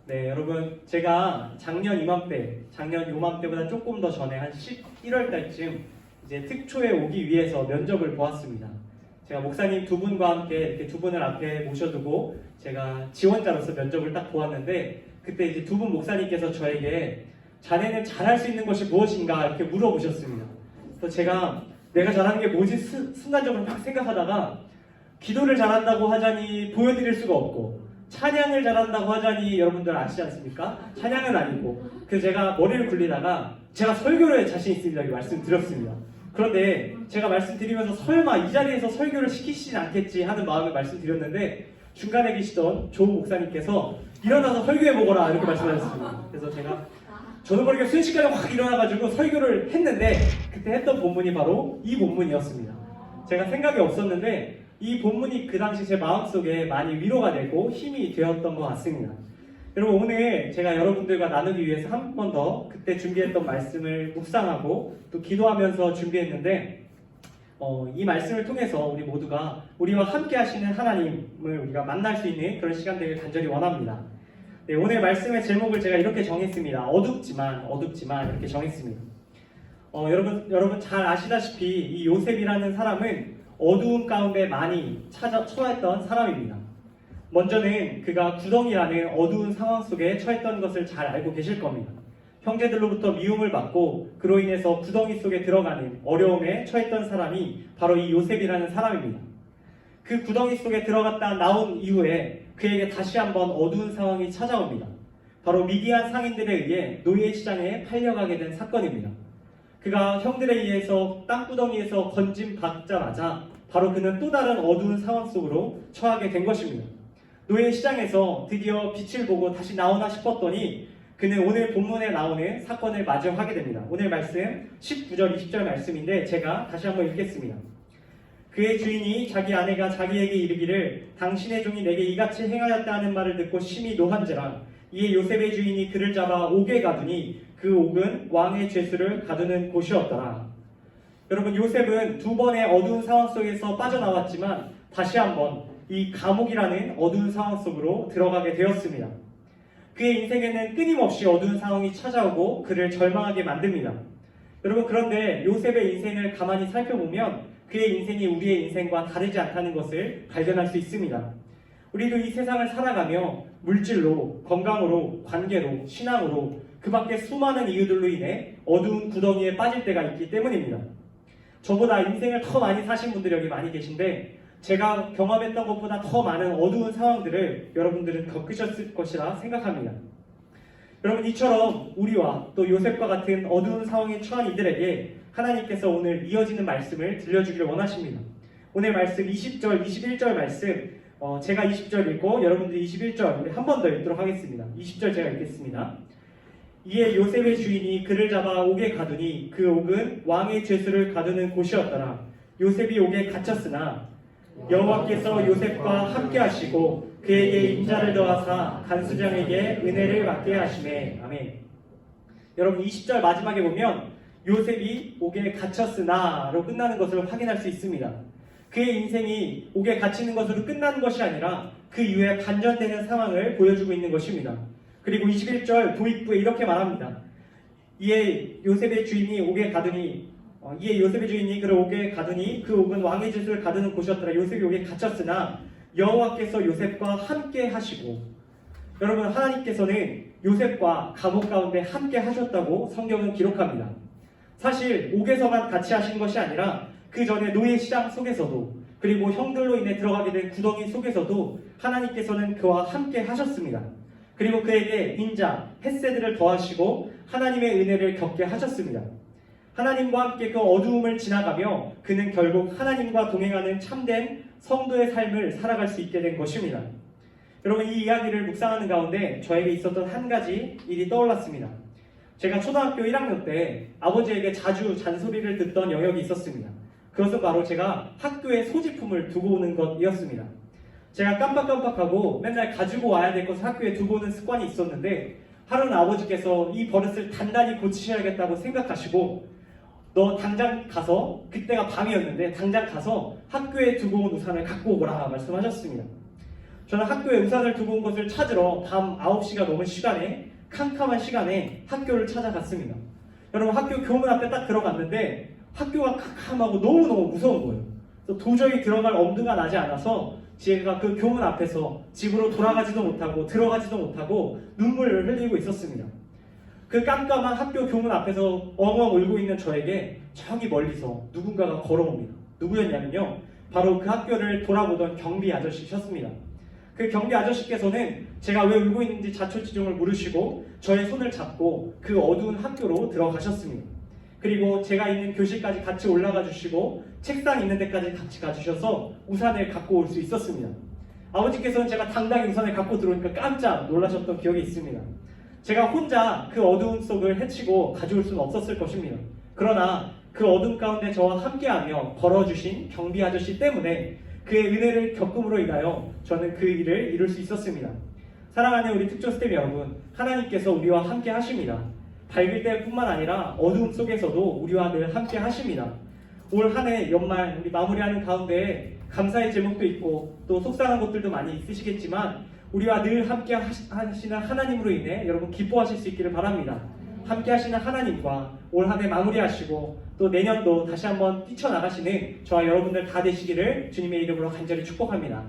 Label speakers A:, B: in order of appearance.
A: 네, 여러분, 제가 작년 이맘때, 작년 요맘때보다 조금 더 전에 한 11월 달쯤 이제 특초에 오기 위해서 면접을 보았습니다. 제가 목사님 두 분과 함께 이렇게 두 분을 앞에 모셔두고 제가 지원자로서 면접을 딱 보았는데, 그때 이제 두 분 목사님께서 저에게 자네는 잘할 수 있는 것이 무엇인가 이렇게 물어보셨습니다. 그래서 제가 내가 잘하는 게 뭐지 순간적으로 막 생각하다가, 기도를 잘한다고 하자니 보여드릴 수가 없고, 찬양을 잘한다고 하자니 여러분들 아시지 않습니까? 찬양은 아니고. 그래서 제가 머리를 굴리다가 제가 설교를 자신 있습니다 이렇게 말씀드렸습니다. 그런데 제가 말씀드리면서 설마 이 자리에서 설교를 시키시진 않겠지 하는 마음을 말씀드렸는데, 중간에 계시던 조 목사님께서 일어나서 설교해보거라 이렇게 말씀하셨습니다. 그래서 저도 모르게 순식간에 확 일어나가지고 설교를 했는데, 그때 했던 본문이 바로 이 본문이었습니다. 제가 생각이 없었는데 이 본문이 그 당시 제 마음속에 많이 위로가 되고 힘이 되었던 것 같습니다. 여러분, 오늘 제가 여러분들과 나누기 위해서 한 번 더 그때 준비했던 말씀을 묵상하고 또 기도하면서 준비했는데, 이 말씀을 통해서 우리 모두가 우리와 함께 하시는 하나님을 우리가 만날 수 있는 그런 시간 되길 간절히 원합니다. 네, 오늘 말씀의 제목을 제가 이렇게 정했습니다. 어둡지만 이렇게 정했습니다. 여러분 잘 아시다시피 이 요셉이라는 사람은 어두움 가운데 많이 처했던 사람입니다. 먼저는 그가 구덩이라는 어두운 상황 속에 처했던 것을 잘 알고 계실 겁니다. 형제들로부터 미움을 받고 그로 인해서 구덩이 속에 들어가는 어려움에 처했던 사람이 바로 이 요셉이라는 사람입니다. 그 구덩이 속에 들어갔다 나온 이후에 그에게 다시 한번 어두운 상황이 찾아옵니다. 바로 미디안 상인들에 의해 노예시장에 팔려가게 된 사건입니다. 그가 형들에 의해서 땅구덩이에서 건짐받자마자 바로 그는 또 다른 어두운 상황 속으로 처하게 된 것입니다. 노예시장에서 드디어 빛을 보고 다시 나오나 싶었더니 그는 오늘 본문에 나오는 사건을 마주하게 됩니다. 오늘 말씀 19절 20절 말씀인데 제가 다시 한번 읽겠습니다. 그의 주인이 자기 아내가 자기에게 이르기를 당신의 종이 내게 이같이 행하였다 하는 말을 듣고 심히 노한지라. 이에 요셉의 주인이 그를 잡아 옥에 가두니 그 옥은 왕의 죄수를 가두는 곳이었더라. 여러분, 요셉은 두 번의 어두운 상황 속에서 빠져나왔지만 다시 한번 이 감옥이라는 어두운 상황 속으로 들어가게 되었습니다. 그의 인생에는 끊임없이 어두운 상황이 찾아오고 그를 절망하게 만듭니다. 여러분, 그런데 요셉의 인생을 가만히 살펴보면 그의 인생이 우리의 인생과 다르지 않다는 것을 발견할 수 있습니다. 우리도 이 세상을 살아가며 물질로, 건강으로, 관계로, 신앙으로, 그 밖에 수많은 이유들로 인해 어두운 구덩이에 빠질 때가 있기 때문입니다. 저보다 인생을 더 많이 사신 분들이 여기 많이 계신데, 제가 경험했던 것보다 더 많은 어두운 상황들을 여러분들은 겪으셨을 것이라 생각합니다. 여러분, 이처럼 우리와 또 요셉과 같은 어두운 상황에 처한 이들에게 하나님께서 오늘 이어지는 말씀을 들려주기를 원하십니다. 오늘 말씀 20절, 21절 말씀, 제가 20절 읽고 여러분들이 21절 우리 한 번 더 읽도록 하겠습니다. 20절 제가 읽겠습니다. 이에 요셉의 주인이 그를 잡아 옥에 가두니 그 옥은 왕의 죄수를 가두는 곳이었더라. 요셉이 옥에 갇혔으나 여호와께서 요셉과 함께 하시고 그에게 인자를 더하사 간수장에게 은혜를 받게 하시매. 아멘. 여러분, 20절 마지막에 보면 요셉이 옥에 갇혔으나로 끝나는 것을 확인할 수 있습니다. 그의 인생이 옥에 갇히는 것으로 끝나는 것이 아니라 그 이후에 반전되는 상황을 보여주고 있는 것입니다. 그리고 21절 도입부에 이렇게 말합니다. 이에 요셉의 주인이 그를 옥에 가두니 그 옥은 왕의 죄수를 가두는 곳이었더라. 요셉이 옥에 갇혔으나 여호와께서 요셉과 함께 하시고. 여러분, 하나님께서는 요셉과 감옥 가운데 함께 하셨다고 성경은 기록합니다. 사실 옥에서만 같이 하신 것이 아니라 그 전에 노예 시장 속에서도, 그리고 형들로 인해 들어가게 된 구덩이 속에서도 하나님께서는 그와 함께 하셨습니다. 그리고 그에게 인자, 헤세드를 더하시고 하나님의 은혜를 겪게 하셨습니다. 하나님과 함께 그 어두움을 지나가며 그는 결국 하나님과 동행하는 참된 성도의 삶을 살아갈 수 있게 된 것입니다. 여러분, 이 이야기를 묵상하는 가운데 저에게 있었던 한 가지 일이 떠올랐습니다. 제가 초등학교 1학년 때 아버지에게 자주 잔소리를 듣던 영역이 있었습니다. 그것은 바로 제가 학교에 소지품을 두고 오는 것이었습니다. 제가 깜빡깜빡하고 맨날 가지고 와야 될 것을 학교에 두고 오는 습관이 있었는데, 하루는 아버지께서 이 버릇을 단단히 고치셔야겠다고 생각하시고, 너 당장 가서, 그때가 밤이었는데 당장 가서 학교에 두고 온 우산을 갖고 오거라 말씀하셨습니다. 저는 학교에 우산을 두고 온 것을 찾으러 밤 9시가 넘은 시간에, 캄캄한 시간에 학교를 찾아갔습니다. 여러분, 학교 교문 앞에 딱 들어갔는데 학교가 캄캄하고 너무너무 무서운 거예요. 그래서 도저히 들어갈 엄두가 나지 않아서 제가 그 교문 앞에서 집으로 돌아가지도 못하고 들어가지도 못하고 눈물을 흘리고 있었습니다. 그 깜깜한 학교 교문 앞에서 엉엉 울고 있는 저에게 저기 멀리서 누군가가 걸어옵니다. 누구였냐면요, 바로 그 학교를 돌아보던 경비 아저씨셨습니다. 그 경비 아저씨께서는 제가 왜 울고 있는지 자초지종을 물으시고 저의 손을 잡고 그 어두운 학교로 들어가셨습니다. 그리고 제가 있는 교실까지 같이 올라가 주시고 책상 있는 데까지 같이 가주셔서 우산을 갖고 올 수 있었습니다. 아버지께서는 제가 당당히 우산을 갖고 들어오니까 깜짝 놀라셨던 기억이 있습니다. 제가 혼자 그 어두움 속을 헤치고 가져올 수는 없었을 것입니다. 그러나 그 어둠 가운데 저와 함께하며 걸어주신 경비 아저씨 때문에 그의 은혜를 겪음으로 인하여 저는 그 일을 이룰 수 있었습니다. 사랑하는 우리 특조스텝 여러분, 하나님께서 우리와 함께 하십니다. 밝을 때뿐만 아니라 어두움 속에서도 우리와 늘 함께 하십니다. 올 한 해 연말 우리 마무리하는 가운데 감사의 제목도 있고 또 속상한 것들도 많이 있으시겠지만 우리와 늘 함께 하시는 하나님으로 인해 여러분 기뻐하실 수 있기를 바랍니다. 함께 하시는 하나님과 올 한 해 마무리하시고 또 내년도 다시 한번 뛰쳐나가시는 저와 여러분들 다 되시기를 주님의 이름으로 간절히 축복합니다.